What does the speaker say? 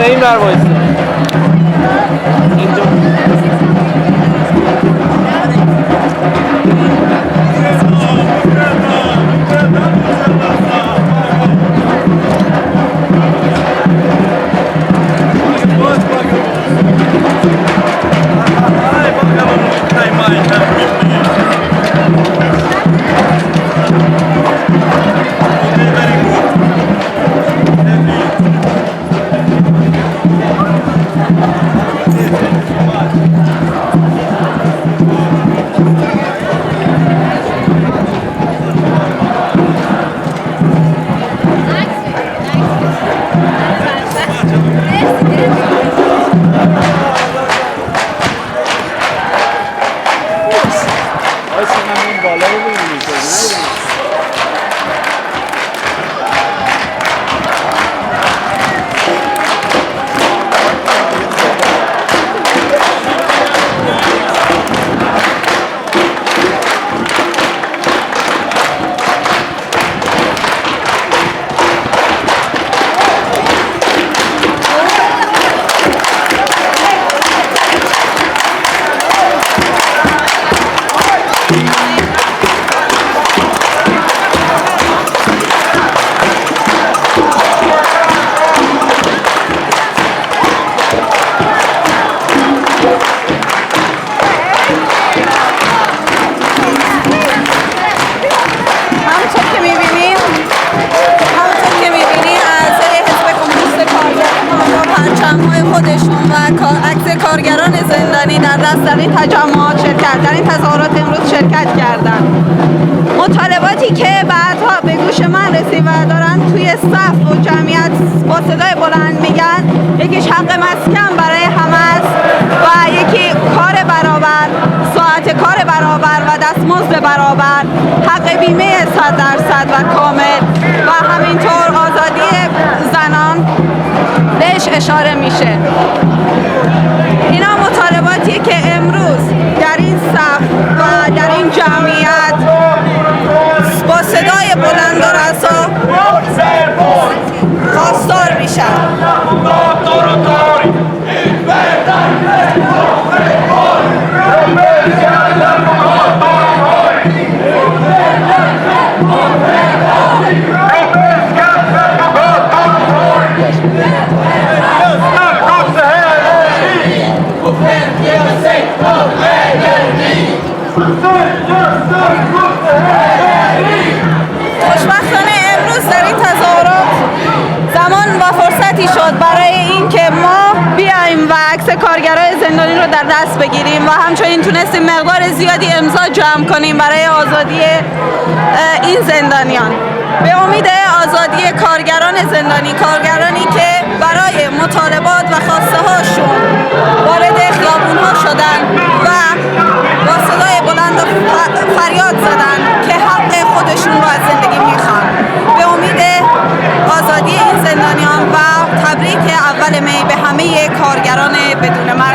این بر وایسا اینجا خودشون و عکس کارگران زندانی در دست در این تجمعات شرکت، در این تظاهرات امروز شرکت کردند. مطالباتی که بعدها به گوش من رسید و دارن توی صف و جمعیت با صدای بلند میگن، یکیش حق مسکن برای همه است و یکی کار برابر، ساعت کار برابر و دستمزد برابر، حق بیمه 100% و کامل و همینطور آزادی زنان بهش اشاره میشه. اینا مطالباتیه که امروز در این صف و در این جمعیت با صدای بلند و رسا خواستار میشن. خوشبختانه امروز در این تظاهرات زمان و فرصتی شد برای این که ما بیایم و عکس کارگرای زندانی رو در دست بگیریم و همچنین تونستیم مقدار زیادی امضا جمع کنیم برای آزادی این زندانیان. به امید آزادی کارگران زندانی، کارگرانی که برای مطالبات و خواسته هاشون وارد خیابون ها شدن و با صدای بلند فریاد زدن که حق خودشون رو از زندگی میخوان. به امید آزادی این زندانیان و تبریک اول می به همه کارگران بدون مرگ.